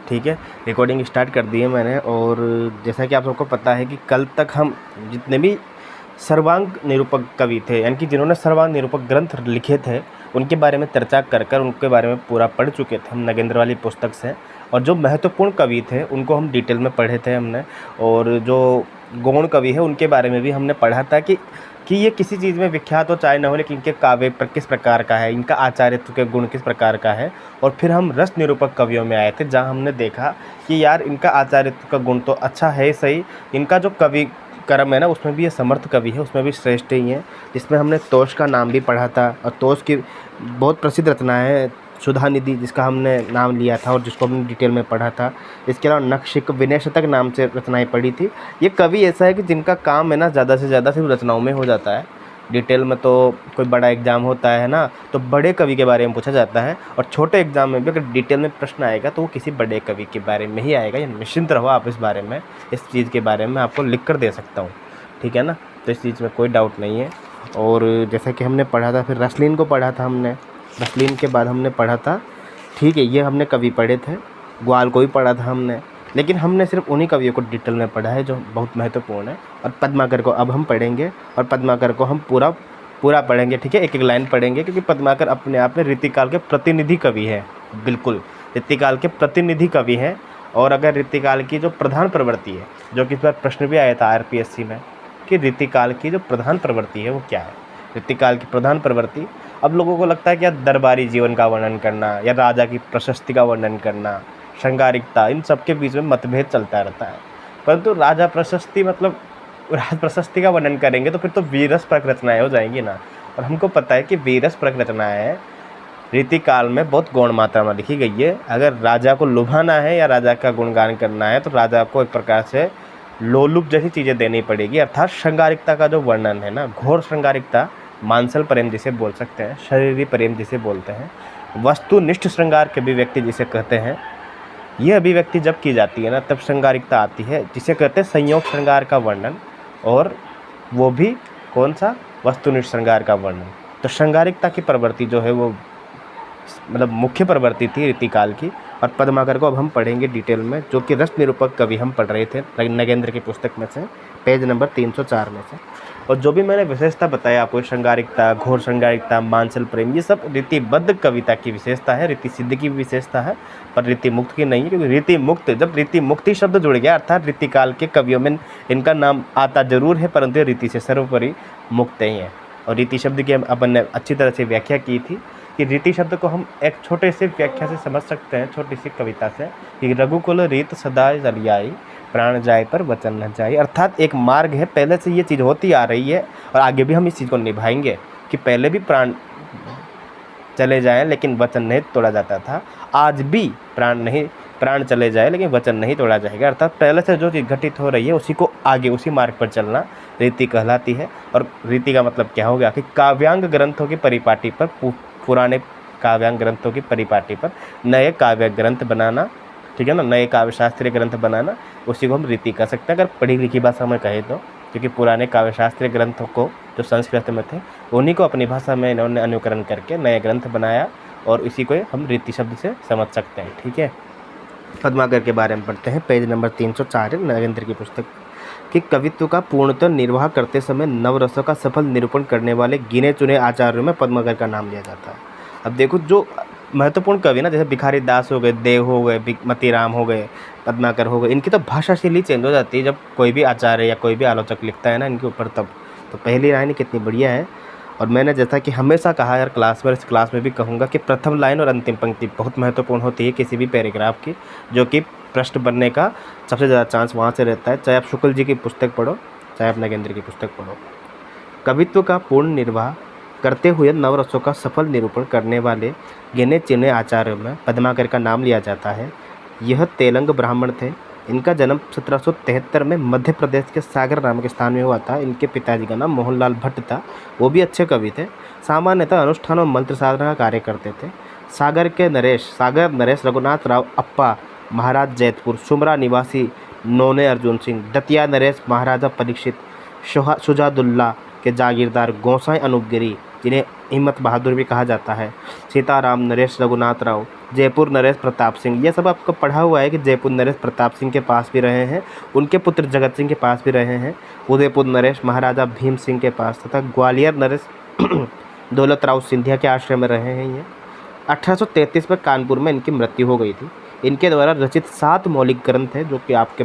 ठीक है, recording start कर दी है मैंने। और जैसा कि आप सबको पता है कि कल तक हम जितने भी सर्वांग निरूपक कवि थे, यानी कि जिन्होंने सर्वांग निरूपक ग्रंथ लिखे थे, उनके बारे में चर्चा कर उनके बारे में पूरा पढ़ चुके थे हम नगेंद्र वाली पुस्तक से। और जो महत्वपूर्ण कवि थे उनको हम डिटेल में पढ़े थे हमने। और जो गौण कवि है उनके बारे में भी हमने पढ़ा था कि ये किसी चीज़ में विख्यात हो चाहे न हो, लेकिन इनके काव्य पर किस प्रकार का है, इनका आचार्यत्व के गुण किस प्रकार का है। और फिर हम रस निरूपक कवियों में आए थे, जहाँ हमने देखा कि यार इनका आचार्यत्व का गुण तो अच्छा है सही, इनका जो कवि कर्म है ना उसमें भी ये समर्थ कवि है, उसमें भी श्रेष्ठ ही है। जिसमें हमने तोष का नाम भी पढ़ा था, और तोष की बहुत प्रसिद्ध रचना है सुधा निधि, जिसका हमने नाम लिया था और जिसको हमने डिटेल में पढ़ा था। इसके अलावा नखशिक विनय शतक नाम से रचनाएं पढ़ी थी। ये कवि ऐसा है कि जिनका काम है ना ज़्यादा से ज़्यादा सिर्फ रचनाओं में हो जाता है। डिटेल में तो कोई बड़ा एग्ज़ाम होता है ना, तो बड़े कवि के बारे में पूछा जाता है, और छोटे एग्ज़ाम में भी अगर डिटेल में प्रश्न आएगा तो वो किसी बड़े कवि के बारे में ही आएगा। या निश्चिंत रहो आप इस बारे में, इस चीज़ के बारे में आपको लिख कर दे सकता हूँ, ठीक है ना। तो इस चीज़ में कोई डाउट नहीं है। और जैसा कि हमने पढ़ा था, फिर रसलीन को पढ़ा था हमने। रसलीन के बाद हमने पढ़ा था, ठीक है, ये हमने कवि पढ़े थे। ग्वाल को भी पढ़ा था हमने, लेकिन हमने सिर्फ उन्हीं कवियों को डिटेल में पढ़ा है जो बहुत महत्वपूर्ण है। और पद्माकर को अब हम पढ़ेंगे, और पद्माकर को हम पूरा पढ़ेंगे, ठीक है, एक एक लाइन पढ़ेंगे, क्योंकि पद्माकर अपने आप में रीतिकाल के प्रतिनिधि कवि है। बिल्कुल रीतिकाल के प्रतिनिधि कवि हैं। और अगर रीतिकाल की जो प्रधान प्रवृत्ति है, जो कि इस बार प्रश्न भी आया था RPSC में, कि रीतिकाल की जो प्रधान प्रवृत्ति है वो क्या है। रीतिकाल की प्रधान प्रवृत्ति, अब लोगों को लगता है कि यार दरबारी जीवन का वर्णन करना, या राजा की प्रशस्ति का वर्णन करना, श्रृंगारिकता, इन सब के बीच में मतभेद चलता रहता है। परंतु राजा प्रशस्ति मतलब राज प्रशस्ति का वर्णन करेंगे तो फिर तो वीरस परक रचनाएँ हो जाएंगी ना। और हमको पता है कि वीरस परक रचनाएँ रीतिकाल में बहुत गौण मात्रा में लिखी गई है। अगर राजा को लुभाना है या राजा का गुणगान करना है तो राजा को एक प्रकार से लोलुप जैसी चीज़ें देनी पड़ेगी, अर्थात श्रृंगारिकता का जो वर्णन है ना, घोर श्रृंगारिकता, मांसल प्रेम जिसे बोल सकते हैं, शरीरी प्रेम जिसे बोलते हैं, वस्तुनिष्ठ श्रृंगार के अभिव्यक्ति जिसे कहते हैं, ये अभिव्यक्ति जब की जाती है ना तब श्रृंगारिकता आती है, जिसे कहते हैं संयोग श्रृंगार का वर्णन। और वो भी कौन सा, वस्तुनिष्ठ श्रृंगार का वर्णन। तो श्रृंगारिकता की प्रवृत्ति जो है वो मतलब मुख्य प्रवृत्ति थी रीतिकाल की। और पद्माकर को अब हम पढ़ेंगे डिटेल में, जो कि रस निरूपक कवि हम पढ़ रहे थे नगेंद्र की पुस्तक में से, पेज नंबर 304 में से। और जो भी मैंने विशेषता बताया आपको, श्रृंगारिकता, घोर श्रृंगारिकता, मांसल प्रेम, ये सब रीतिबद्ध कविता की विशेषता है, रीति सिद्ध की विशेषता है, पर रीति मुक्त की नहीं है। क्योंकि रीति मुक्त, जब रीति मुक्ति शब्द जुड़ गया, अर्थात रीतिकाल के कवियों में इनका नाम आता जरूर है, परंतु रीति से सर्वोपरि मुक्त ही है। और रीति शब्द की अपन ने अच्छी तरह से व्याख्या की थी कि रीति शब्द को हम एक छोटे से व्याख्या से समझ सकते हैं, छोटी सी कविता से, कि रघुकुल रीत सदा जलियाई, प्राण जाए पर वचन न जाए। अर्थात एक मार्ग है, पहले से ये चीज़ होती आ रही है और आगे भी हम इस चीज़ को निभाएंगे कि पहले भी प्राण चले जाएं लेकिन वचन नहीं तोड़ा जाता था, आज भी प्राण चले जाए लेकिन वचन नहीं तोड़ा जाएगा। अर्थात पहले से जो चीज़ घटित हो रही है उसी को आगे, उसी मार्ग पर चलना रीति कहलाती है। और रीति का मतलब क्या हो गया कि काव्यांग ग्रंथों की परिपाटी पर, पुराने काव्यांग ग्रंथों की परिपाटी पर नए काव्य ग्रंथ बनाना, ठीक है ना, नए काव्य शास्त्रीय ग्रंथ बनाना, उसी को हम रीति कह सकते हैं अगर पढ़ी लिखी भाषा में कहे तो। क्योंकि पुराने काव्य शास्त्रीय ग्रंथों को जो संस्कृत में थे उन्हीं को अपनी भाषा में इन्होंने अनुकरण करके नए ग्रंथ बनाया, और इसी को हम रीति शब्द से समझ सकते हैं, ठीक है। पद्माकर के बारे में पढ़ते हैं, पेज नंबर 304 नगेंद्र की पुस्तक, कि कवित्व का पूर्णतः निर्वाह करते समय नवरसों का सफल निरूपण करने वाले गिने चुने आचार्यों में पद्माकर का नाम लिया जाता है। अब देखो, जो महत्वपूर्ण कवि ना, जैसे भिखारी दास हो गए, देव हो गए, मतीराम हो गए, पद्माकर हो गए, इनकी तो भाषा शैली चेंज हो जाती है जब कोई भी आचार्य या कोई भी आलोचक लिखता है ना इनके ऊपर तब। तो पहली लाइन कितनी बढ़िया है। और मैंने जैसा कि हमेशा कहा यार क्लास में, इस क्लास में भी कहूँगा कि प्रथम लाइन और अंतिम पंक्ति बहुत महत्वपूर्ण होती है किसी भी पैराग्राफ की, जो कि प्रश्न बनने का सबसे ज़्यादा चांस वहाँ से रहता है, चाहे आप शुक्ल जी की पुस्तक पढ़ो, चाहे आप नगेंद्र की पुस्तक पढ़ो। कवित्व का पूर्ण निर्वाह करते हुए नवरसों का सफल निरूपण करने वाले गिने चुने आचार्यों में पद्माकर का नाम लिया जाता है। यह तेलंग ब्राह्मण थे। इनका जन्म 1773 में मध्य प्रदेश के सागर नामक स्थान में हुआ था। इनके पिताजी का नाम मोहनलाल भट्ट था, वो भी अच्छे कवि थे। सामान्यतः अनुष्ठान और मंत्र साधना का कार्य करते थे। सागर नरेश रघुनाथ राव अप्पा महाराज जैतपुर, सुमरा निवासी नोने अर्जुन सिंह, दतिया नरेश महाराजा परीक्षित, शुजादुल्ला के जागीरदार गोसाई अनूपगिरी, जिन्हें हिम्मत बहादुर भी कहा जाता है, सीताराम नरेश रघुनाथ राव, जयपुर नरेश प्रताप सिंह, ये सब आपको पढ़ा हुआ है कि जयपुर नरेश प्रताप सिंह के पास भी रहे हैं, उनके पुत्र जगत सिंह के पास भी रहे हैं, उदयपुर नरेश महाराजा भीम सिंह के पास तथा ग्वालियर नरेश दौलत राव सिंधिया के आश्रय में रहे हैं। ये 1833 में कानपुर में इनकी मृत्यु हो गई थी। इनके द्वारा रचित 7 मौलिक ग्रंथ हैं जो कि आपके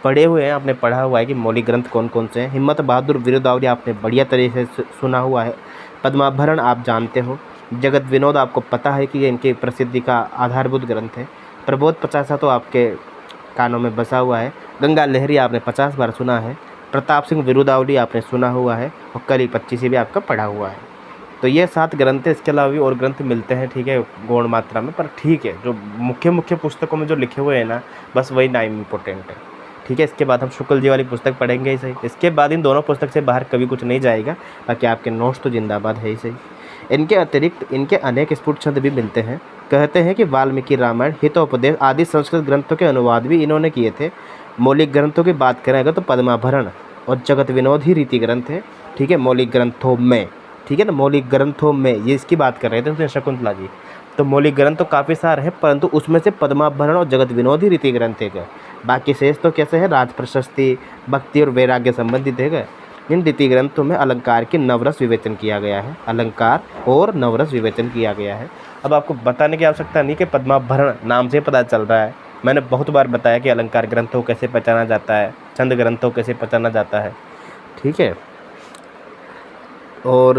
पढ़े हुए हैं, आपने पढ़ा हुआ है कि मौलिक ग्रंथ कौन कौन से हैं। हिम्मत बहादुर वीरदावली आपने बढ़िया तरीके से सुना हुआ है, पद्माभरण आप जानते हो, जगत विनोद आपको पता है कि ये इनकी प्रसिद्धि का आधारभूत ग्रंथ है, प्रबोध 50 तो आपके कानों में बसा हुआ है, गंगा लहरी आपने 50 बार सुना है, प्रताप सिंह वीरदावली आपने सुना हुआ है और कली 25 भी आपका पढ़ा हुआ है। तो ये 7 ग्रंथ है, इसके अलावा भी और ग्रंथ मिलते हैं, ठीक है, गौण मात्रा में, पर ठीक है, जो मुख्य पुस्तकों में जो लिखे हुए हैं ना, बस वही नाम इम्पोर्टेंट है, ठीक है। इसके बाद हम शुक्ल जी वाली पुस्तक पढ़ेंगे ही सही, इसके बाद इन दोनों पुस्तक से बाहर कभी कुछ नहीं जाएगा, बाकी आपके नोट्स तो जिंदाबाद है ही सही। इनके अतिरिक्त इनके अनेक स्फुट छंद भी मिलते हैं। कहते हैं कि वाल्मीकि रामायण, हितोपदेश आदि संस्कृत ग्रंथों के अनुवाद भी इन्होंने किए थे। मौलिक ग्रंथों की बात करें अगर तो पद्माभरण और जगत विनोद ही रीति ग्रंथ है, ठीक है, मौलिक ग्रंथों में, ठीक है ना, मौलिक ग्रंथों में ये इसकी बात कर रहे थे उसने शकुंतला जी। तो मौलिक ग्रंथ तो काफ़ी सारे हैं, परंतु उसमें से पद्माभरण और जगत विनोद ही रीति ग्रंथ है गए। बाकी शेष तो कैसे है, राज प्रशस्ति, भक्ति और वैराग्य संबंधित है गए। इन रीति ग्रंथों में अलंकार की नवरस विवेचन किया गया है, अलंकार और नवरस विवेचन किया गया है। अब आपको बताने की आवश्यकता नहीं कि पद्माभरण नाम से पता चल रहा है, मैंने बहुत बार बताया कि अलंकार ग्रंथों को कैसे पहचाना जाता है, छंद ग्रंथों को कैसे पहचाना जाता है, ठीक है। और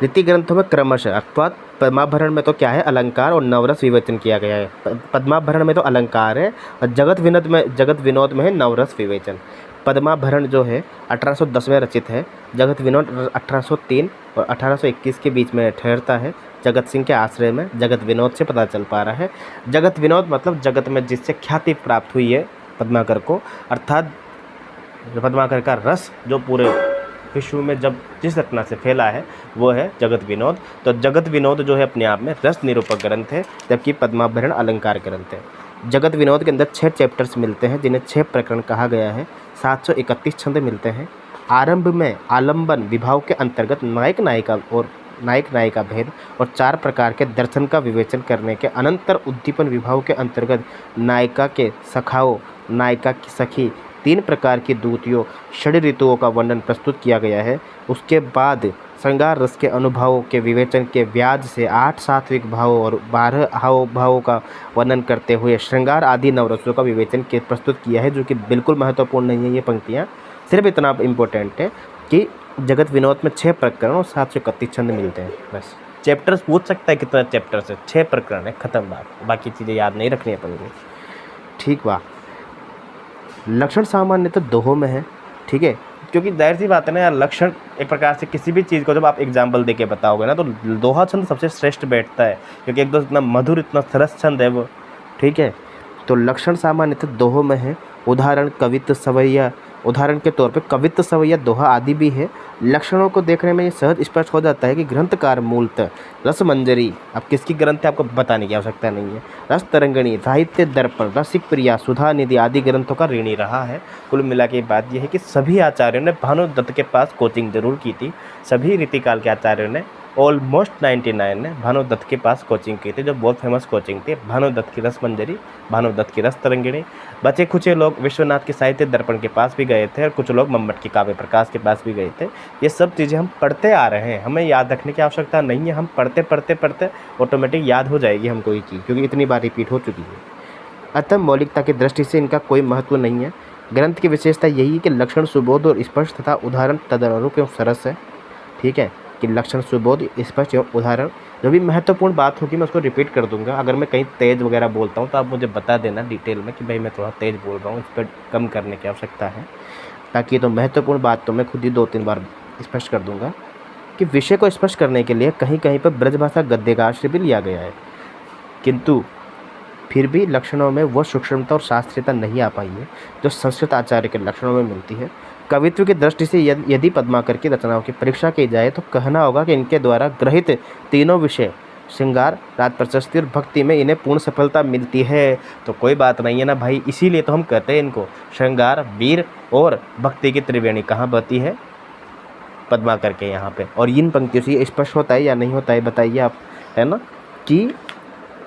रीति ग्रंथों में क्रमशः अर्थात पद्माभरण में तो क्या है, अलंकार और नवरस विवेचन किया गया है। पद्माभरण में तो अलंकार है और जगत विनोद में है नवरस विवेचन। पद्माभरण जो है 1810 में रचित है, जगत विनोद 1803 और 1821 के बीच में ठहरता है, जगत सिंह के आश्रय में। जगत विनोद से पता चल पा रहा है, जगत विनोद मतलब जगत में जिससे ख्याति प्राप्त हुई है पद्माकर को, अर्थात पद्माकर का रस जो पूरे विश्व में जब जिस रचना से फैला है वो है जगत विनोद। तो जगत विनोद जो है अपने आप में रस निरूपक ग्रंथ है, जबकि पद्माभरण अलंकार ग्रंथ है। जगत विनोद के अंदर 6 चैप्टर्स मिलते हैं जिन्हें 6 प्रकरण कहा गया है, 731 छंद मिलते हैं। आरंभ में आलंबन विभाव के अंतर्गत नायक नायिका भेद और 4 प्रकार के दर्शन का विवेचन करने के अनंतर उद्दीपन विभाव के अंतर्गत नायिका के सखाओं, नायिका की सखी, 3 प्रकार की दूतियों, षड ऋतुओं का वर्णन प्रस्तुत किया गया है। उसके बाद श्रृंगार रस के अनुभवों के विवेचन के व्याज से 8 सात्विक भावों और 12 हाव भावों का वर्णन करते हुए श्रृंगार आदि नवरसों का विवेचन के प्रस्तुत किया है, जो कि बिल्कुल महत्वपूर्ण नहीं है ये पंक्तियाँ, सिर्फ इतना इम्पोर्टेंट है कि जगत विनोद में 6 प्रकरण और 731 छंद मिलते हैं। बस चैप्टर्स पूछ सकता है कितना चैप्टर्स है, 6 प्रकरण है, ख़त्म बात, बाकी चीज़ें याद नहीं रखनी अपन को, ठीक बा। लक्षण सामान्य तो दोहों में है, ठीक है, क्योंकि जाहिर सी बात है ना यार, लक्षण एक प्रकार से किसी भी चीज़ को जब आप एग्जाम्पल दे के बताओगे ना तो दोहा छंद सबसे श्रेष्ठ बैठता है, क्योंकि एक तो इतना मधुर इतना सरस छंद है वो, ठीक है। तो लक्षण सामान्य तो दोहों में है, उदाहरण कवित्व सवैया, उदाहरण के तौर पे कवित्व सवैया दोहा आदि भी है। लक्षणों को देखने में ये सहज स्पष्ट हो जाता है कि ग्रंथकार मूलतः रसमंजरी, अब किसकी ग्रंथ है आपको बताने की आवश्यकता नहीं है, रस तरंगिणी, साहित्य दर्पण, रसिक प्रिया, सुधा निधि आदि ग्रंथों का ऋणी रहा है। कुल मिला के बात यह है कि सभी आचार्यों ने भानुदत्त के पास कोचिंग जरूर की थी, सभी रीतिकाल के आचार्यों ने ऑलमोस्ट 99 ने भानुदत्त के पास कोचिंग की थी, जो बहुत फेमस कोचिंग थी, भानुदत्त की रस मंजरी, भानुदत्त की रस तरंगिणी। बचे कुछ लोग विश्वनाथ के साहित्य दर्पण के पास भी गए थे और कुछ लोग मम्मट की काव्य प्रकाश के पास भी गए थे। ये सब चीज़ें हम पढ़ते आ रहे हैं, हमें याद रखने की आवश्यकता नहीं है, हम पढ़ते पढ़ते पढ़ते ऑटोमेटिक याद हो जाएगी हमको ये चीज़, क्योंकि इतनी बार रिपीट हो चुकी है। अतः मौलिकता की दृष्टि से इनका कोई महत्व नहीं है। ग्रंथ की विशेषता यही है कि लक्षण सुबोध और स्पष्ट तथा उदाहरण तदनुरूप एवं सरस है, ठीक है, कि लक्षण सुबोध स्पष्ट एवं उदाहरण। जो भी महत्वपूर्ण बात होगी मैं उसको रिपीट कर दूंगा, अगर मैं कहीं तेज़ वगैरह बोलता हूँ तो आप मुझे बता देना डिटेल में कि भाई मैं थोड़ा तेज़ बोल रहा हूँ, इस पर कम करने की आवश्यकता है, ताकि तो महत्वपूर्ण बात तो मैं खुद ही 2-3 बार स्पष्ट कर दूंगा। कि विषय को स्पष्ट करने के लिए कहीं कहीं पर ब्रजभाषा गद्य का आश्रय भी लिया गया है, किंतु फिर भी लक्षणों में वो सूक्ष्मता और शास्त्रीयता नहीं आ पाई है जो संस्कृत आचार्य के लक्षणों में मिलती है। कवित्व की दृष्टि से यदि पद्माकर की रचनाओं की परीक्षा की जाए तो कहना होगा कि इनके द्वारा ग्रहित तीनों विषय श्रृंगार, राज प्रशस्ति और भक्ति में इन्हें पूर्ण सफलता मिलती है। तो कोई बात नहीं है ना भाई, इसीलिए तो हम कहते हैं इनको श्रृंगार, वीर और भक्ति की त्रिवेणी कहाँ बहती है, पद्माकर के यहाँ पे। और इन पंक्तियों से ये स्पष्ट होता है या नहीं होता है बताइए आप, है ना, कि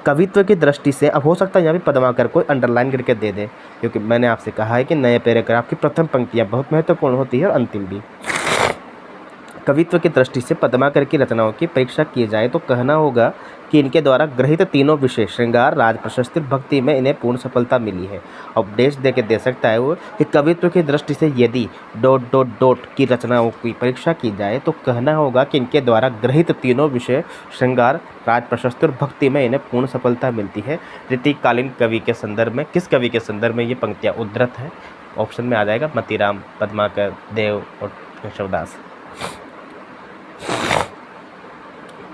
कवित्व की दृष्टि से अब हो सकता है यहाँ भी पद्माकर को अंडरलाइन करके दे दे, क्योंकि मैंने आपसे कहा है कि नए पैराग्राफ की प्रथम पंक्तियाँ बहुत महत्वपूर्ण होती है और अंतिम भी। कवित्व की दृष्टि से पद्माकर की रचनाओं की परीक्षा की जाए तो कहना होगा कि इनके द्वारा गृहीत तीनों विषय श्रृंगार, राज, प्रशस्ति, भक्ति में इन्हें पूर्ण सफलता मिली है। अब डेश दे के दे सकता है वो कि कवित्व की दृष्टि से यदि ... की रचनाओं की परीक्षा की जाए तो कहना होगा कि इनके द्वारा गृहीत तीनों विषय श्रृंगार, राज, प्रशस्ति और भक्ति में इन्हें पूर्ण सफलता मिलती है। ऋतिकालीन कवि के संदर्भ में, किस कवि के संदर्भ में ये पंक्तियाँ उद्धृत हैं? ऑप्शन में आ जाएगा मतीराम, पद्माकर, देव और केशवदास,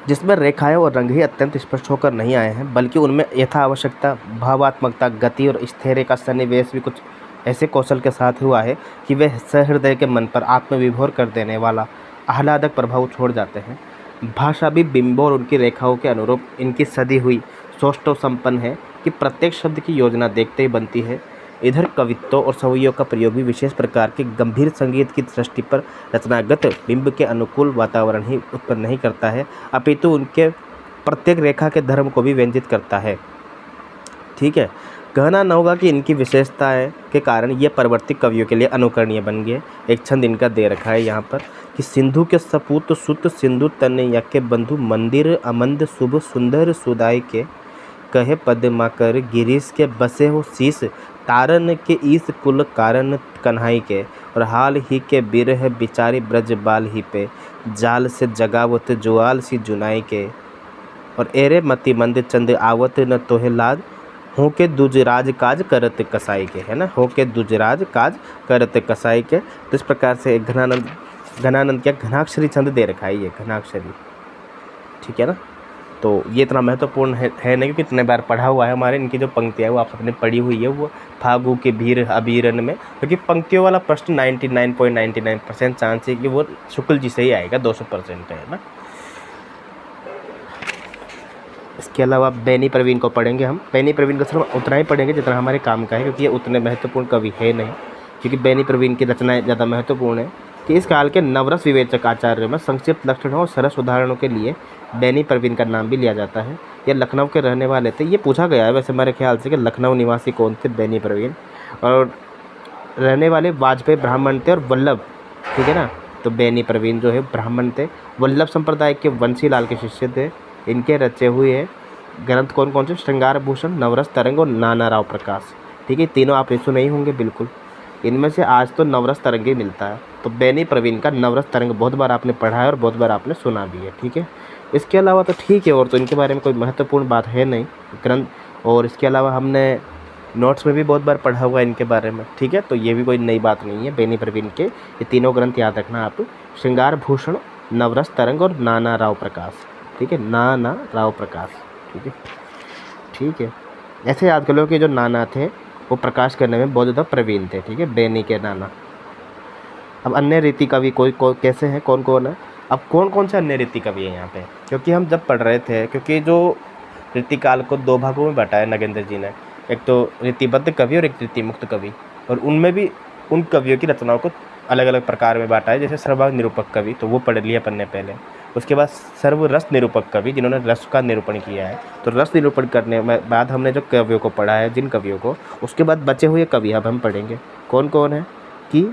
जिसमें रेखाएं और रंग ही अत्यंत स्पष्ट होकर नहीं आए हैं, बल्कि उनमें यथावश्यकता, भावात्मकता, गति और स्थिर का सन्निवेश भी कुछ ऐसे कौशल के साथ हुआ है कि वे सहृदय के मन पर आत्मविभोर कर देने वाला आह्लादक प्रभाव छोड़ जाते हैं। भाषा भी बिंबों और उनकी रेखाओं के अनुरूप इनकी सदी हुई सौष्ठव संपन्न है कि प्रत्येक शब्द की योजना देखते ही बनती है। इधर कवित्व और सवैयों का प्रयोग भी विशेष प्रकार के गंभीर संगीत की दृष्टि पर रचनागत बिंब के अनुकूल वातावरण ही उत्पन्न नहीं करता है, अपितु उनके प्रत्येक रेखा के धर्म को भी व्यंजित करता है। ठीक है, कहना न होगा कि इनकी विशेषताएं के कारण ये परवर्ती कवियों के लिए अनुकरणीय बन गए। एक छंद इनका दे रखा है यहाँ पर कि सिंधु के सपूत सुत सिंधु तन यके बंधु मंदिर अमंद शुभ सुंदर सुदाई के कहे पद्माकर गिरीश के बसे हो शीस तारन के ईस कुल कारण कन्हाई के और हाल ही के बिरह बिचारी ब्रज बाल ही पे जाल से जगावत जुआल सी जुनाई के और एरे मति मंद चंद आवत न तोहे लाज हो के दुजराज काज करत कसाई के, है ना, हो के दुजराज काज करत कसाई के। तो इस प्रकार से घनानंद क्या घनाक्षरी छंद दे रखा है ये घनाक्षरी, ठीक है ना। तो ये इतना महत्वपूर्ण है नहीं, क्योंकि इतने बार पढ़ा हुआ है हमारे, इनकी जो पंक्तियाँ वो आप सबने पढ़ी हुई है वो फागु के भीर अबीरन में, क्योंकि पंक्तियों वाला प्रश्न 99.99% चांस है कि वो शुक्ल जी से ही आएगा, 200% है ना। इसके अलावा बैनी प्रवीण को पढ़ेंगे हम। बैनी प्रवीण का सिर्फ उतना ही पढ़ेंगे जितना हमारे काम का है, क्योंकि ये उतने महत्वपूर्ण कवि है नहीं, क्योंकि बैनी प्रवीण की रचनाएँ ज़्यादा महत्वपूर्ण है। कि इस काल के नवरस विवेचक आचार्यों में संक्षिप्त लक्षणों और सरस उदाहरणों के लिए बैनी प्रवीण का नाम भी लिया जाता है। ये लखनऊ के रहने वाले थे। ये पूछा गया है वैसे मेरे ख्याल से कि लखनऊ निवासी कौन थे बैनी प्रवीण, और रहने वाले वाजपेयी ब्राह्मण थे और वल्लभ, ठीक है ना। तो बैनी प्रवीण जो है ब्राह्मण थे, वल्लभ संप्रदाय के वंशी लाल के शिष्य थे। इनके रचे हुए ग्रंथ कौन कौन से? श्रृंगार भूषण, नवरस तरंग और नाना राव प्रकाश, ठीक है। तीनों आप रिसु नहीं होंगे बिल्कुल, इनमें से आज तो नवरस तरंग ही मिलता है। तो बैनी प्रवीण का नवरस तरंग बहुत बार आपने पढ़ा है और बहुत बार आपने सुना भी है, ठीक है। इसके अलावा तो ठीक है, और तो इनके बारे में कोई महत्वपूर्ण बात है नहीं ग्रंथ, और इसके अलावा हमने नोट्स में भी बहुत बार पढ़ा हुआ है इनके बारे में, ठीक है। तो ये भी कोई नई बात नहीं है। बैनी प्रवीण के ये तीनों ग्रंथ याद रखना आप, श्रृंगार भूषण, नवरस तरंग और नाना राव प्रकाश, ठीक है, नाना राव प्रकाश, ठीक है, ठीक है। ऐसे याद कर लो कि जो नाना थे वो प्रकाश करने में बहुत ज़्यादा प्रवीण थे, ठीक है, बैनी के नाना। अब अन्य रीति कवि कोई कैसे हैं, कौन कौन है? अब कौन कौन से अन्य रीति कवि हैं यहाँ पे? क्योंकि हम जब पढ़ रहे थे, क्योंकि जो रीतिकाल को दो भागों में बांटा है नगेंद्र जी ने, एक तो रीतिबद्ध कवि और एक रीतिमुक्त कवि, और उनमें भी उन कवियों की रचनाओं को अलग अलग प्रकार में बांटा है। जैसे सर्वांग निरूपक कवि, तो वो पढ़ लिया अपन ने पहले। उसके बाद सर्व रस निरूपक कवि, जिन्होंने रस का निरूपण किया है। तो रस निरूपण करने में बाद हमने जो कवियों को पढ़ा है, जिन कवियों को, उसके बाद बचे हुए कवि अब हम पढ़ेंगे कौन कौन है कि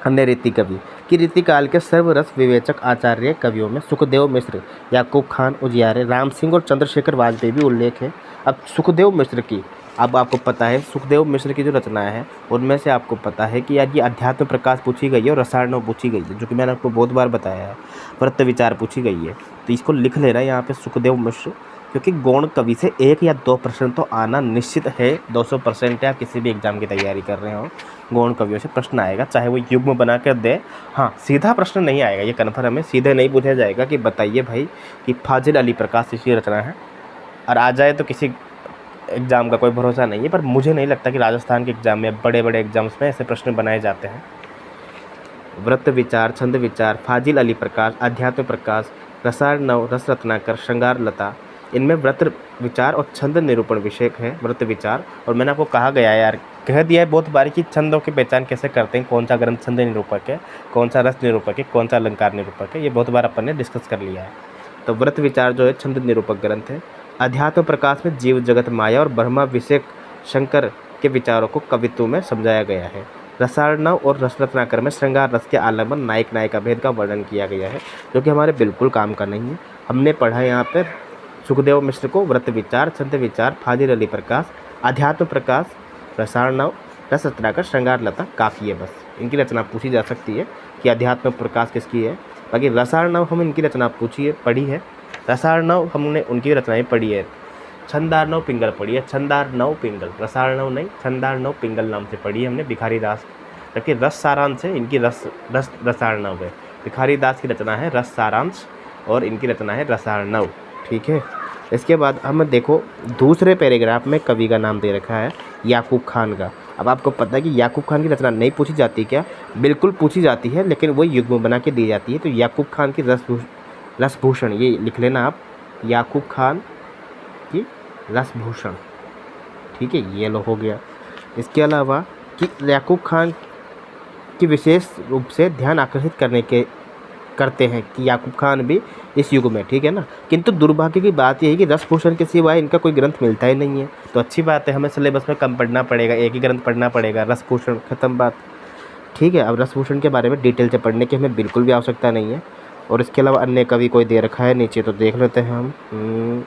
अन्य रीति कवि कि रीतिकाल के सर्वरस विवेचक आचार्य कवियों में सुखदेव मिश्र, याकूब खान उजियारे, राम सिंह और चंद्रशेखर वाजपेयी भी उल्लेख है। अब सुखदेव मिश्र की, अब आपको पता है सुखदेव मिश्र की जो रचनाएं हैं उनमें से आपको पता है कि यार ये अध्यात्म प्रकाश पूछी गई है और रसायनों पूछी गई है, जो कि मैंने आपको बहुत बार बताया है। वृत्त विचार पूछी गई है, तो इसको लिख लेना यहाँ पे सुखदेव मिश्र, क्योंकि गौण कवि से 1 या 2 प्रश्न तो आना निश्चित है। 200% है, आप किसी भी एग्जाम की तैयारी कर रहे हो, गौण कवियों से प्रश्न आएगा, चाहे वो युग्म बना कर दे। हाँ, सीधा प्रश्न नहीं आएगा, ये कन्फर्म है। सीधे नहीं पूछा जाएगा कि बताइए भाई कि फाजिल अली प्रकाश की रचना है, और आ जाए तो किसी एग्ज़ाम का कोई भरोसा नहीं है। पर मुझे नहीं लगता कि राजस्थान के एग्ज़ाम में, बड़े बड़े एग्जाम्स में ऐसे प्रश्न बनाए जाते हैं। वृत्त विचार, छंद विचार, फाजिल अली प्रकाश, अध्यात्म प्रकाश, रसायन नव, रस रत्नाकर, श्रृंगार लता, इनमें व्रत विचार और छंद निरूपण विषय है, व्रत विचार। और मैंने आपको कहा गया है यार, कह दिया है बहुत बारी कि छंदों की पहचान कैसे करते हैं, कौन सा ग्रंथ छंद निरूपक है, कौन सा रस निरूपक है, कौन सा अलंकार निरूपक है, ये बहुत बार अपन ने डिस्कस कर लिया है। तो व्रत विचार जो है छंद निरूपक ग्रंथ है। अध्यात्म प्रकाश में जीव जगत माया और ब्रह्मा विषय शंकर के विचारों को कवित्व में समझाया गया है। रसार्णव और रस रत्नाकर में श्रृंगार रस के आलम्बन नायक नायिका भेद का वर्णन किया गया है, जो कि हमारे बिल्कुल काम का नहीं है। हमने पढ़ा यहाँ पर सुखदेव मिश्र को व्रत विचार, छंद विचार, फाजिल अली प्रकाश, अध्यात्म प्रकाश, रसार्णव, रस रत्नाकर, श्रृंगार लता काफ़ी है। बस इनकी रचना पूछी जा सकती है कि अध्यात्म प्रकाश किसकी है। बाकी रसार्णव हम इनकी रचना पूछी है, पढ़ी है। रसार्णव हमने उनकी रचनाएं पढ़ी है। छंदार्णव पिंगल पढ़ी है, छंदार्णव पिंगल, रसार्णव नहीं, छंदार्णव पिंगल नाम से पढ़ी है हमने भिखारी दास। जबकि रस सारांश है, इनकी रसार्णव है। भिखारी दास की रचना है रस सारांश और इनकी रचना है रसार्णव। ठीक है। इसके बाद हम देखो दूसरे पैराग्राफ में कवि का नाम दे रखा है याकूब खान का। अब आपको पता है कि याकूब खान की रचना नहीं पूछी जाती क्या? बिल्कुल पूछी जाती है, लेकिन वो युग्म बना के दी जाती है। तो याकूब खान की रसभूषण, ये लिख लेना आप, याकूब खान की रसभूषण। ठीक है, ये लो हो गया। इसके अलावा कि याकूब खान की विशेष रूप से ध्यान आकर्षित करते हैं कि याकूब खान भी इस युग में, ठीक है ना। किंतु दुर्भाग्य की बात यह है कि रसभूषण के सिवाय इनका कोई ग्रंथ मिलता ही नहीं है। तो अच्छी बात है, हमें सिलेबस में कम पढ़ना पड़ेगा, एक ही ग्रंथ पढ़ना पड़ेगा, रसभूषण, खत्म बात। ठीक है। अब रसभूषण के बारे में डिटेल से पढ़ने की हमें बिल्कुल भी आवश्यकता नहीं है। और इसके अलावा अन्य कवि कोई दे रखा है नीचे, तो देख लेते हैं हम।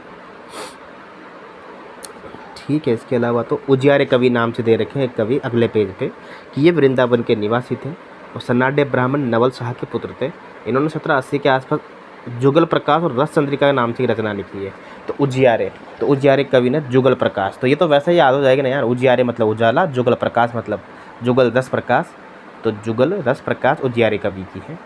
ठीक है। इसके अलावा तो उजियारे कवि नाम से दे रखे हैं एक कवि अगले पेज पे कि ये वृंदावन के निवासी थे और सन्नाटे ब्राह्मण नवल शाह के पुत्र थे। इन्होंने 1780 के आसपास जुगल प्रकाश और रस चंद्रिका नाम से रचना लिखी है। तो उजियारे कवि ने जुगल प्रकाश, तो ये तो वैसे ही याद हो जाएगा ना यार, उजियारे मतलब उजाला, जुगल प्रकाश मतलब जुगल रस प्रकाश। तो जुगल रस प्रकाश उजियारे कवि की है,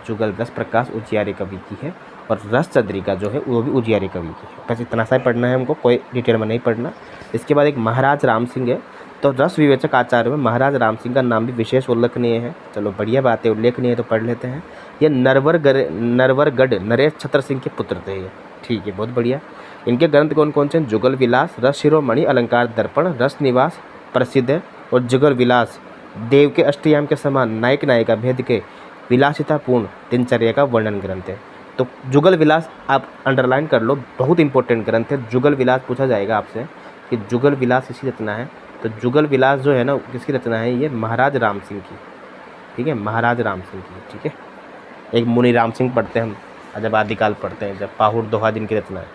जुगल रस प्रकाश उजियारे कवि की है। और रस चंद्रिका जो है वो भी उजियारे कवि की है। बस इतना सा ही पढ़ना है हमको, कोई डिटेल में नहीं पढ़ना। इसके बाद एक महाराज राम सिंह है। तो रस विवेचक आचार्य में महाराज राम सिंह का नाम भी विशेष उल्लेखनीय है। चलो बढ़िया बात है, उल्लेखनीय है तो पढ़ लेते हैं। ये नरवरगढ़ नरेश छत्र सिंह के पुत्र थे ये। ठीक है, बहुत बढ़िया। इनके ग्रंथ कौन कौन से हैं? जुगल विलास, रस शिरोमणि, अलंकार दर्पण, रस निवास प्रसिद्ध है। और जुगल विलास देव के अष्टयाम के समान नायक नायिका भेद के विलासितापूर्ण दिनचर्या का वर्णन ग्रंथ है। तो जुगल विलास आप अंडरलाइन कर लो, बहुत इंपॉर्टेंट ग्रंथ है। जुगल विलास पूछा जाएगा आपसे कि जुगल विलास किसकी रचना है। तो जुगल विलास जो है ना, किसकी रचना है? ये महाराज राम सिंह की। ठीक है, महाराज राम सिंह की। ठीक है, एक मुनि राम सिंह पढ़ते हैं हम, जब आदिकाल पढ़ते हैं, जब पाहुर दोहा जिनकी रचना है।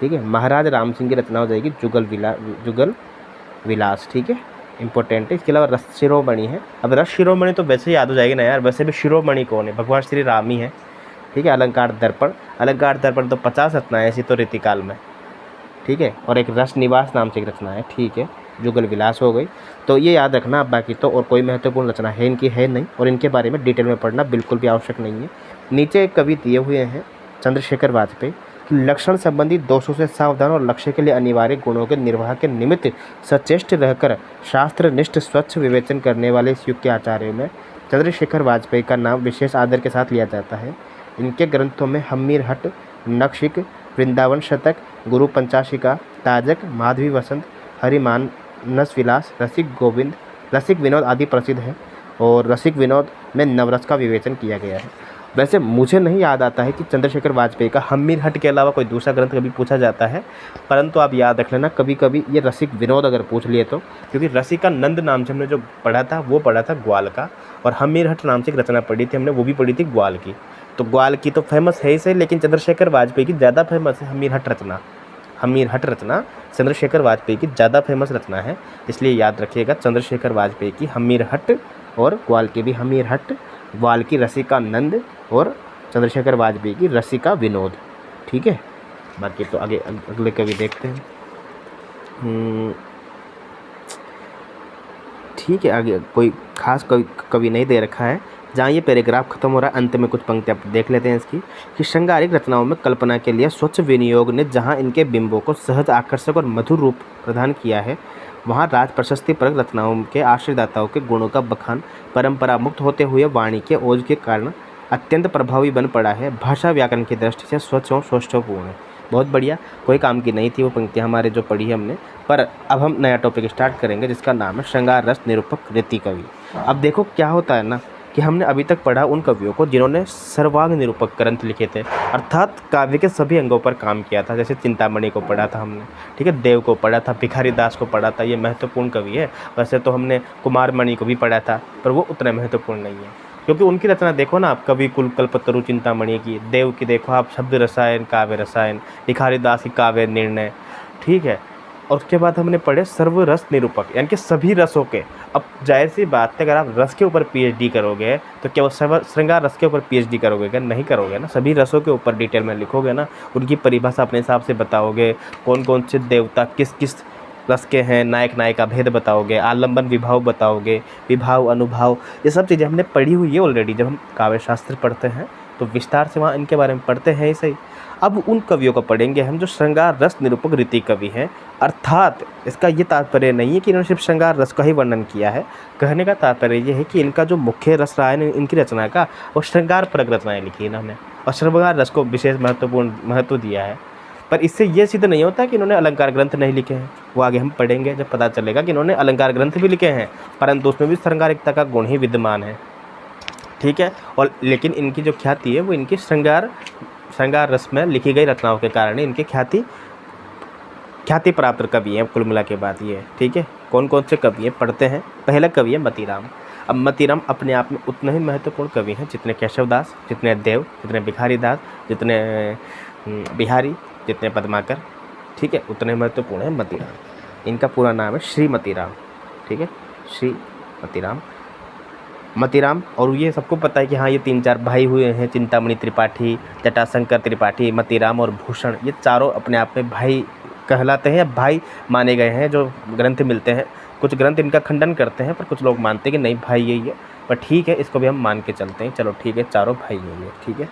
ठीक है, महाराज राम सिंह की रचना हो जाएगी जुगल विलास। ठीक है, इंपॉर्टेंट है। इसके अलावा रस शिरोमणि है। अब रस शिरोमणि तो वैसे ही याद हो जाएगी ना यार, वैसे भी शिरोमणि कौन है? भगवान श्री राम ही है। ठीक है, अलंकार दर्पण तो 50 रचना है ऐसी तो रीतिकाल में। ठीक है, और एक रस निवास नाम से एक रचना है। ठीक है, जुगल विलास हो गई, तो ये याद रखना। बाकी तो और कोई महत्वपूर्ण रचना है इनकी है नहीं, और इनके बारे में डिटेल में पढ़ना बिल्कुल भी आवश्यक नहीं है। नीचे एक कवि दिए हुए हैं चंद्रशेखर वाजपेयी, लक्षण संबंधी दोषों से सावधान और लक्ष्य के लिए अनिवार्य गुणों के निर्वाह के निमित्त सचेष्ट रहकर शास्त्रनिष्ठ स्वच्छ विवेचन करने वाले इस युग के आचार्यों में चंद्रशेखर वाजपेयी का नाम विशेष आदर के साथ लिया जाता है। इनके ग्रंथों में हम्मीर हट, नक्शिक, वृंदावन शतक, गुरु पंचाशिका, ताजक, माधवी वसंत, हरिमानस विलास, रसिक गोविंद, रसिक विनोद आदि प्रसिद्ध है। और रसिक विनोद में नवरस का विवेचन किया गया है। वैसे मुझे नहीं याद आता है कि चंद्रशेखर वाजपेयी का हम्मीर हट के अलावा कोई दूसरा ग्रंथ कभी पूछा जाता है, परंतु आप याद रख लेना कभी कभी ये रसिक विनोद अगर पूछ लिए तो, क्योंकि रसिकानंद नाम से हमने जो पढ़ा था वो पढ़ा था ग्वाल का, और हम्मीर हट नाम से एक रचना पढ़ी थी हमने, वो भी पढ़ी थी ग्वाल की। तो ग्वाल की तो फेमस है ही सही, लेकिन चंद्रशेखर वाजपेयी की ज़्यादा फेमस है हम्मीर हट रचना। हम्मीर हट रचना चंद्रशेखर वाजपेयी की ज़्यादा फेमस रचना है, इसलिए याद रखिएगा चंद्रशेखर वाजपेयी की हम्मीर हट और ग्वाल की भी हम्मीर हट, ग्वाल की रसिकानंद और चंद्रशेखर वाजपेयी की रसिका विनोद। ठीक है, बाकी तो आगे अगले कवि देखते हैं। ठीक है, आगे कोई खास कवि नहीं दे रखा है। जहाँ ये पैराग्राफ खत्म हो रहा है, अंत में कुछ पंक्तियाँ देख लेते हैं इसकी कि श्रृंगारिक रचनाओं में कल्पना के लिए स्वच्छ विनियोग ने जहाँ इनके बिंबों को सहज, आकर्षक और मधुर रूप प्रदान किया है, वहाँ राज प्रशस्ति परक रचनाओं के आश्रयदाताओं के गुणों का बखान परंपरा मुक्त होते हुए वाणी के ओज के कारण अत्यंत प्रभावी बन पड़ा है। भाषा व्याकरण की दृष्टि से स्वच्छ और सौष्ठवपूर्ण है। बहुत बढ़िया, कोई काम की नहीं थी वो पंक्तियाँ हमारे जो पढ़ी है हमने। पर अब हम नया टॉपिक स्टार्ट करेंगे जिसका नाम है श्रृंगार रस निरूपक रीति कवि। अब देखो क्या होता है ना कि हमने अभी तक पढ़ा उन कवियों को जिन्होंने सर्वांग निरूपक ग्रंथ लिखे थे, अर्थात काव्य के सभी अंगों पर काम किया था। जैसे चिंतामणि को पढ़ा था हमने, ठीक है, देव को पढ़ा था, भिखारी दास को पढ़ा था, ये महत्वपूर्ण कवि है। वैसे तो हमने कुमारमणि को भी पढ़ा था पर वो उतना महत्वपूर्ण नहीं है, क्योंकि उनकी रचना देखो ना आप, कवि कुल कल्पतरु चिंतामणि की, देव की देखो आप शब्द रसायन काव्य रसायन, भिखारी दास की काव्य निर्णय, ठीक है। और उसके बाद हमने पढ़े सर्व रस निरूपक, यानी कि सभी रसों के। अब जाहिर सी बात है, अगर आप रस के ऊपर पीएचडी करोगे तो क्या वो श्रृंगार रस के ऊपर पीएचडी करोगे क्या? नहीं करोगे ना। सभी रसों के ऊपर डिटेल में लिखोगे ना, उनकी परिभाषा अपने हिसाब से बताओगे, कौन कौन से देवता किस किस रस के हैं, नायक नायिका भेद बताओगे, आलम्बन विभाव बताओगे, विभाव अनुभाव, ये सब चीज़ें हमने पढ़ी हुई है ऑलरेडी। जब हम काव्य शास्त्र पढ़ते हैं तो विस्तार से वहाँ इनके बारे में पढ़ते हैं ही सही। अब उन कवियों को पढ़ेंगे हम जो श्रृंगार रस निरूपक रीति कवि हैं, अर्थात इसका ये तात्पर्य नहीं है कि इन्होंने सिर्फ श्रृंगार रस का ही वर्णन किया है। कहने का तात्पर्य ये है कि इनका जो मुख्य रस रहा है इनकी रचना का, वो श्रृंगार परक रचनाएँ लिखी इन्होंने और श्रृंगार रस को विशेष महत्व दिया है। पर इससे ये सिद्ध नहीं होता कि इन्होंने अलंकार ग्रंथ नहीं लिखे हैं। वो आगे हम पढ़ेंगे जब पता चलेगा कि इन्होंने अलंकार ग्रंथ भी लिखे हैं, परंतु उसमें भी श्रृंगारिकता का गुण ही विद्यमान है, ठीक है। और लेकिन इनकी जो ख्याति है वो इनकी श्रृंगार रस में लिखी गई रचनाओं के कारण इनकी ख्याति प्राप्त कवि हैं कुल मिला के बात ये है, ठीक है। कौन कौन से कवि हैं पढ़ते हैं। पहला कवि है मतीराम। अब मतीराम अपने आप में उतने ही महत्वपूर्ण कवि हैं जितने केशवदास, जितने देव, जितने भिखारी दास, जितने बिहारी, जितने पद्माकर, ठीक है, उतने महत्वपूर्ण है मतीराम। इनका पूरा नाम है श्री मतीराम, ठीक है, श्री मतीराम। और ये सबको पता है कि हाँ ये 3-4 भाई हुए हैं, चिंतामणि त्रिपाठी, जटाशंकर त्रिपाठी, मतीराम और भूषण, ये चारों अपने आप में भाई कहलाते हैं या भाई माने गए हैं। जो ग्रंथ मिलते हैं, कुछ ग्रंथ इनका खंडन करते हैं पर कुछ लोग मानते हैं कि नहीं भाई यही है, पर ठीक है इसको भी हम मान के चलते हैं, चलो ठीक है चारों भाई यही है, ठीक है।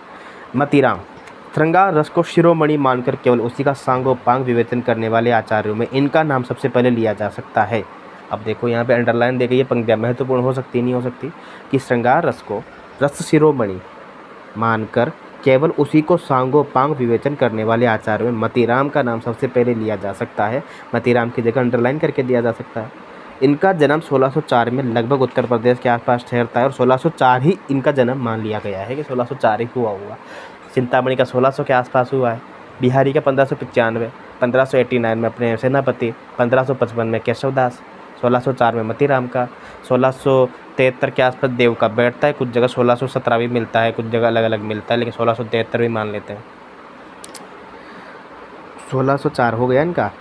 मतीराम श्रृंगार रस को शिरोमणि मानकर केवल उसी का सांगोपांग विवेचन करने वाले आचार्यों में इनका नाम सबसे पहले लिया जा सकता है। अब देखो यहाँ पे अंडरलाइन देखिए, ये पंक्तियाँ महत्वपूर्ण हो सकती नहीं हो सकती कि श्रृंगार रस को रस शिरोमणि मानकर केवल उसी को सांगोपांग विवेचन करने वाले आचार्यों में मतीराम का नाम सबसे पहले लिया जा सकता है। मतीराम की जगह अंडरलाइन करके दिया जा सकता है। इनका जन्म 1604 में लगभग उत्तर प्रदेश के आसपास ठहरता है और 1604 ही इनका जन्म मान लिया गया है कि 1604 ही हुआ होगा। चिंतामणि का 1600 के आसपास हुआ है, बिहारी का 1595, 1589 में अपने सेनापति, 1555 में केशवदास, 1604 में मतीराम का, 1673 के आसपास देव का बैठता है। कुछ जगह 1617 भी मिलता है, कुछ जगह अलग अलग मिलता है, लेकिन 1673 भी मान लेते हैं। 1604 हो गया इनका।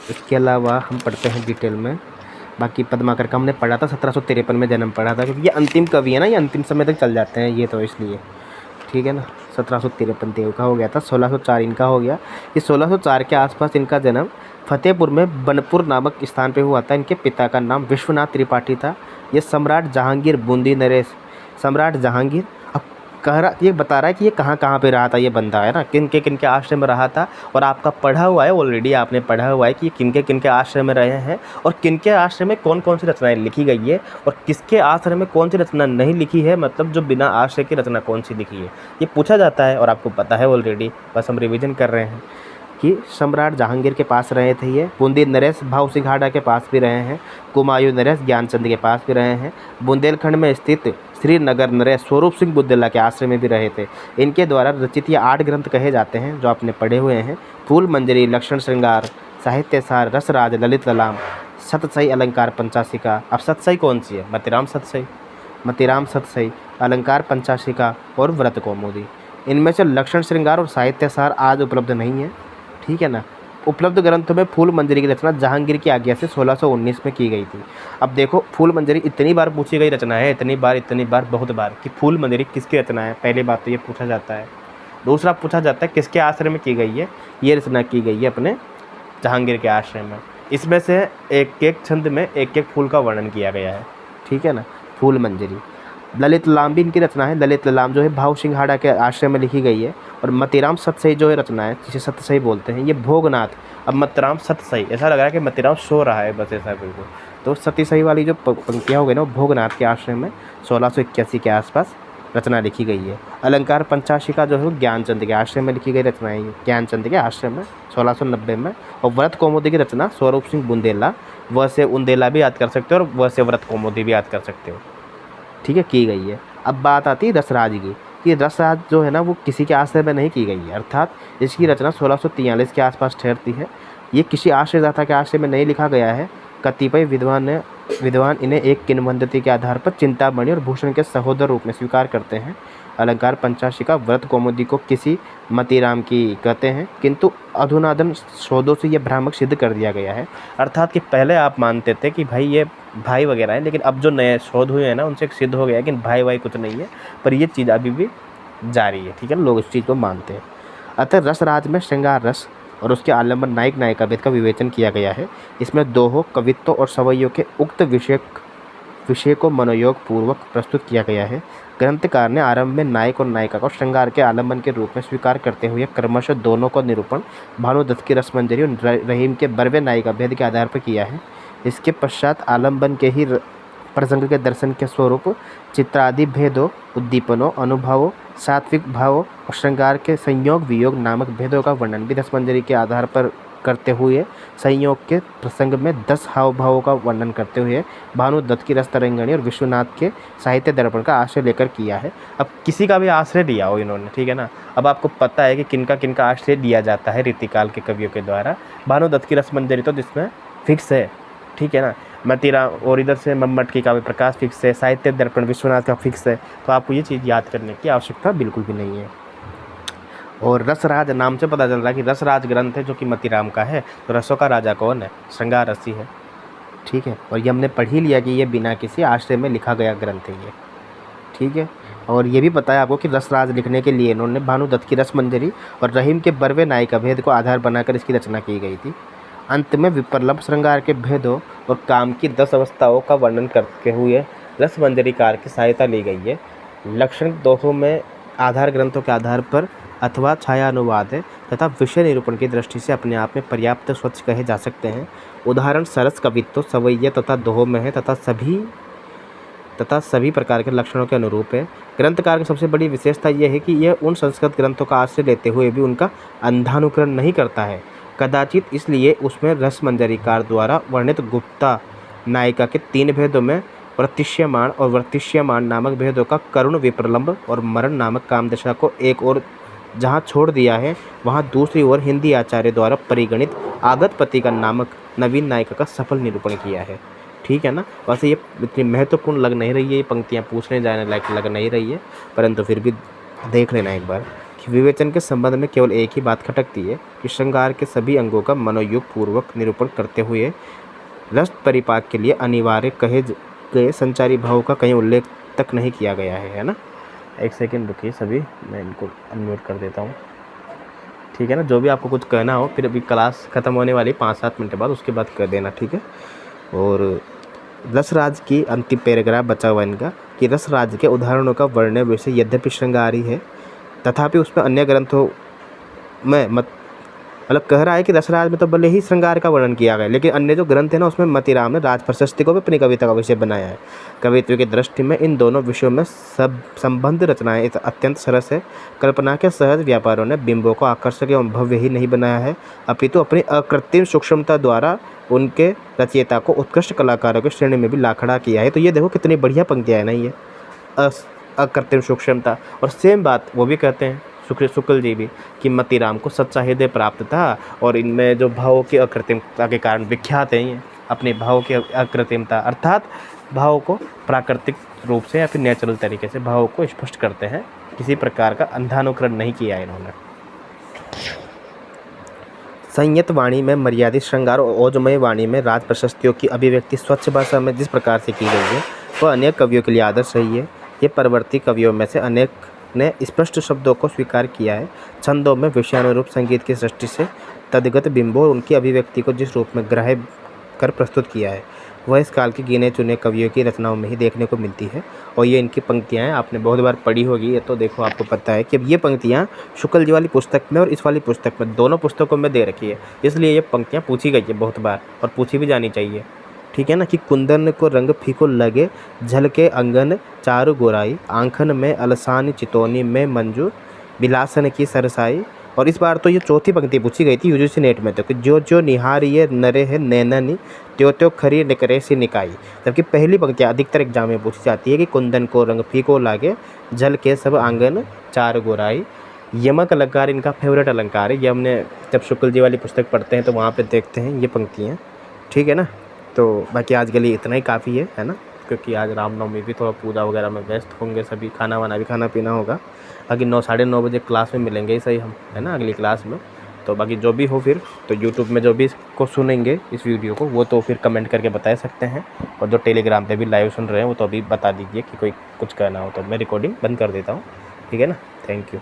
इसके अलावा हम पढ़ते हैं डिटेल में, बाकी पद्माकर का हमने पढ़ा था 1753 में जन्म पढ़ा था, क्योंकि ये अंतिम कवि है ना, ये अंतिम समय तक चल जाते हैं ये तो इसलिए, ठीक है ना। 1753 देव का हो गया था, 1604 इनका हो गया। ये 1604 के आसपास इनका जन्म फतेहपुर में बनपुर नामक स्थान पे हुआ था। इनके पिता का नाम विश्वनाथ त्रिपाठी था। ये सम्राट जहांगीर बूंदी नरेश सम्राट जहांगीर अब ये बता रहा है कि ये कहाँ कहाँ पे रहा था, ये बंदा है ना, किन के आश्रय में रहा था। और आपका पढ़ा हुआ है ऑलरेडी, आपने पढ़ा हुआ है कि ये किन के आश्रय में रहे हैं और किन के आश्रय में कौन कौन सी रचनाएं लिखी गई है और किसके आश्रय में कौन सी रचना नहीं लिखी है, मतलब जो बिना आश्रय की रचना कौन सी लिखी है, ये पूछा जाता है और आपको पता है ऑलरेडी, बस हम रिविज़न कर रहे हैं कि सम्राट जहांगीर के पास रहे थे ये, बूंदी नरेश भाव सिंघाड़ा के पास भी रहे हैं, कुमायूं नरेश ज्ञानचंद के पास भी रहे हैं, बुंदेलखंड में स्थित श्रीनगर नरेश स्वरूप सिंह बुद्दुल्ला के आश्रय में भी रहे थे। इनके द्वारा रचित ये 8 ग्रंथ कहे जाते हैं जो आपने पढ़े हुए हैं: फूल मंजरी, लक्षण श्रृंगार, साहित्यसार, रसराज, ललित ललाम, सतसई, अलंकार पंचाशिका। अब सतसई कौन सी है? मतीराम सतसई, अलंकार पंचाशिका और व्रत कौमुदी। इनमें से लक्षण श्रृंगार और साहित्यसार आज उपलब्ध नहीं है, ठीक है ना। उपलब्ध ग्रंथों में फूल मंजरी की रचना जहांगीर की आज्ञा से 1619 में की गई थी। अब देखो, फूल मंजरी इतनी बार पूछी गई रचना है, इतनी बार बहुत बार, कि फूल मंजरी किसकी रचना है। पहली बात तो ये पूछा जाता है। दूसरा पूछा जाता है किसके आश्रय में की गई है। ये रचना की गई है अपने जहांगीर के आश्रय में। इसमें से एक एक छंद में एक एक फूल का वर्णन किया गया है, ठीक है ना। फूल मंजरी। ललित ललाम भी इनकी रचना है। ललित ललाम जो है भाव सिंघाड़ा के आश्रय में लिखी गई है। और मतीराम सतसई जो है रचना है, जिसे सतसई बोलते हैं, ये भोगनाथ। अब मतीराम सतसई, ऐसा लग रहा है कि मतीराम सो रहा है बस, ऐसा बिल्कुल। तो सतीसई वाली जो पंक्तियाँ हो गई ना, वो भोगनाथ के आश्रय में 1681 के आसपास रचना लिखी गई है। अलंकार पंचाशिका जो है वो ज्ञानचंद के आश्रम में लिखी गई रचना है, ज्ञानचंद के आश्रम में 1690 में। और व्रत कौमुदी की रचना स्वरूप सिंह बुंदेला, व से उंदेला भी याद कर सकते हो और व से व्रत कौमुदी भी याद कर सकते हो, ठीक है, की गई है। अब बात आती है रसराज की, कि रसराज जो है ना वो किसी के आश्रय में नहीं की गई है, अर्थात इसकी रचना 1643 के आसपास ठहरती है। ये किसी आश्रयदाता के आश्रय में नहीं लिखा गया है। कतिपय विद्वान इन्हें एक किंवदंती के आधार पर चिंतामणि और भूषण के सहोदर रूप में स्वीकार करते हैं। अलंकार पंचाशिका व्रत कौमुदी को किसी मतीराम की कहते हैं, किंतु अधुनातन शोधों से यह भ्रामक सिद्ध कर दिया गया है। अर्थात कि पहले आप मानते थे कि भाई ये भाई वगैरह है, लेकिन अब जो नए शोध हुए हैं ना उनसे सिद्ध हो गया है कि भाई वाई कुछ नहीं है, पर ये चीज़ अभी भी जारी है, ठीक है, लोग इस चीज़ को मानते हैं। अतः रसराज में श्रृंगार रस और उसके आलम्बन नायक नायिका भेद का विवेचन किया गया है। इसमें दोहों, कवित्व और सवैयों के उक्त विषय को मनोयोग पूर्वक प्रस्तुत किया गया है। ग्रंथकार ने आरंभ में नायक और नायिका को श्रृंगार के आलम्बन के रूप में स्वीकार करते हुए क्रमशः दोनों को निरूपण भानुदत्त की रसमंजरी और रहीम के बरवे नायिका भेद के आधार पर किया है। इसके पश्चात आलम्बन के ही प्रसंग के दर्शन के स्वरूप चित्रादि भेदों, उद्दीपनों, अनुभवों, सात्विक भावों और श्रृंगार के संयोग वियोग नामक भेदों का वर्णन भी रसमंजरी के आधार पर करते हुए संयोग के प्रसंग में 10 हाव भावों का वर्णन करते हुए भानुदत्त की रस तरंगिणी और विश्वनाथ के साहित्य दर्पण का आश्रय लेकर किया है। अब किसी का भी आश्रय लिया हो इन्होंने, ठीक है ना, अब आपको पता है कि किनका किनका आश्रय लिया जाता है रीतिकाल के कवियों के द्वारा। भानुदत्त की रसमंजरी तो जिसमें फिक्स है, ठीक है ना, मतीराम और इधर से मम्मट की काव्य प्रकाश फिक्स है, साहित्य दर्पण विश्वनाथ का फिक्स है, तो आपको ये चीज़ याद करने की आवश्यकता बिल्कुल भी नहीं है। और रसराज नाम से पता चल रहा है कि रसराज ग्रंथ है जो कि मतीराम का है, तो रसों का राजा कौन है? श्रृंगार रसी है, ठीक है। और ये हमने पढ़ ही लिया कि ये बिना किसी आश्रय में लिखा गया ग्रंथ है ये, ठीक है। और ये भी पता है आपको कि रसराज लिखने के लिए इन्होंने भानुदत्त की रसमंजरी और रहीम के बरवे नायिका भेद को आधार बनाकर इसकी रचना की गई थी। अंत में विप्रलभ श्रृंगार के भेदों और काम की 10 अवस्थाओं का वर्णन करते हुए रसमंजरीकार की सहायता ली गई है। लक्षण दोहों में आधार ग्रंथों के आधार पर अथवा छाया अनुवाद है तथा विषय निरूपण की दृष्टि से अपने आप में पर्याप्त स्वच्छ कहे जा सकते हैं। उदाहरण सरस, कवित्व, सवैया तथा दोहों में है तथा सभी प्रकार के लक्षणों के अनुरूप है। ग्रंथकार की सबसे बड़ी विशेषता यह है कि यह उन संस्कृत ग्रंथों का आश्रय लेते हुए भी उनका अंधानुकरण नहीं करता है। कदाचित इसलिए उसमें रसमंजरीकार द्वारा वर्णित गुप्ता नायिका के 3 भेदों में प्रतिष्यमाण और वर्तिष्यमाण नामक भेदों का करुण विप्रलंब और मरण नामक कामदशा को एक और जहाँ छोड़ दिया है, वहाँ दूसरी ओर हिंदी आचार्य द्वारा परिगणित आगतपति का नामक नवीन नायिका का सफल निरूपण किया है, ठीक है ना। वैसे ये इतनी महत्वपूर्ण लग नहीं रही है, ये पंक्तियाँ पूछने जाने लायक लग नहीं रही है, परंतु फिर भी देख लेना एक बार कि विवेचन के संबंध में केवल एक ही बात खटकती है कि श्रृंगार के सभी अंगों का मनोयोग पूर्वक निरूपण करते हुए रस परिपाक के लिए अनिवार्य कहे गए संचारी भाव का कहीं उल्लेख तक नहीं किया गया है ना। एक सेकेंड रुकिए सभी, मैं इनको अनम्यूट कर देता हूँ, ठीक है ना। जो भी आपको कुछ कहना हो फिर अभी क्लास ख़त्म होने वाली 5-7 मिनट बाद, उसके बाद कर देना, ठीक है। और रसराज की अंतिम पैराग्राफ बचा हुआ इनका कि रसराज के उदाहरणों का वर्णन विषय यद्यपि श्रृंगारी है तथापि उसमें अन्य ग्रंथों में मतलब कह रहा है कि रसराज में तो भले ही श्रृंगार का वर्णन किया गया, लेकिन अन्य जो ग्रंथ है ना उसमें मतीराम ने राज प्रशस्ति को भी अपनी कविता का विषय बनाया है। कवित्व की दृष्टि में इन दोनों विषयों में सब संबंध रचनाएं अत्यंत सरस है। कल्पना के सहज व्यापारों ने बिंबों को आकर्षक एवं भव्य ही नहीं बनाया है, अपितु अपनी अकृत्रिम सूक्ष्मता द्वारा उनके रचयिता को उत्कृष्ट कलाकारों की श्रेणी में भी लाखड़ा किया है। तो ये देखो कितनी बढ़िया पंक्तियाँ है ना, ये अकृत्रिम सूक्ष्मता। और सेम बात वो भी कहते हैं शुक्ल जी भी कि मतीराम को सच्चा हृदय प्राप्त था और इनमें जो भावों की अकृत्रिमता के कारण विख्यात हैं, ये अपने भावों की अकृत्रिमता अर्थात भावों को प्राकृतिक रूप से या फिर नेचुरल तरीके से भावों को स्पष्ट करते हैं, किसी प्रकार का अंधानुकरण नहीं किया इन्होंने। संयत वाणी में मर्यादित श्रृंगार और ओजमय वाणी में राज प्रशस्तियों की अभिव्यक्ति स्वच्छ भाषा में जिस प्रकार से की गई है वह अनेक कवियों के लिए आदर्श रही है। ये परवर्ती कवियों में से अनेक ने स्पष्ट शब्दों को स्वीकार किया है। छंदों में विषयानुरूप संगीत की सृष्टि से तदगत बिंबों और उनकी अभिव्यक्ति को जिस रूप में ग्राह्य कर प्रस्तुत किया है वह इस काल के गिने चुने कवियों की रचनाओं में ही देखने को मिलती है। और ये इनकी पंक्तियाँ हैं, आपने बहुत बार पढ़ी होगी ये, तो देखो आपको पता है कि अब ये पंक्तियाँ शुक्ल जी वाली पुस्तक में और इस वाली पुस्तक में दोनों पुस्तकों में दे रखी है, इसलिए ये पंक्तियाँ पूछी गई है बहुत बार और पूछी भी जानी चाहिए, ठीक है ना, कि कुंदन को रंग फीको लगे, झलके अंगन चारु गोराई, आंखन में अलसानी चितौनी में मंजू, बिलासन की सरसाई। और इस बार तो ये चौथी पंक्ति पूछी गई थी यूजीसी नेट में, तो कि जो जो निहारिये नरे है नैननी, त्यो त्यो खरी निकरे सी निकाई। जबकि पहली पंक्तियाँ अधिकतर एग्जाम में पूछी जाती है कि कुंदन को रंग फीको लागे, झल के सब आंगन चार गोराई। यमक अलंकार इनका फेवरेट अलंकार है, ये हमने जब शुक्ल जी वाली पुस्तक पढ़ते हैं तो वहाँ पे देखते हैं ये पंक्तियाँ, ठीक है ना। तो बाकी आज के लिए इतना ही काफ़ी है ना, क्योंकि आज रामनवमी भी, थोड़ा पूजा वगैरह में व्यस्त होंगे सभी, खाना वाना भी खाना पीना होगा। बाकी 9 साढ़े 9 बजे क्लास में मिलेंगे ही सही हम, है ना, अगली क्लास में। तो बाकी जो भी हो फिर, तो यूट्यूब में जो भी इसको सुनेंगे इस वीडियो को, वो तो फिर कमेंट करके बता सकते हैं। और जो टेलीग्राम पे भी लाइव सुन रहे हैं वो तो अभी बता दीजिए कि कोई कुछ कहना हो तो मैं रिकॉर्डिंग बंद कर देता हूँ, ठीक है ना। Thank you.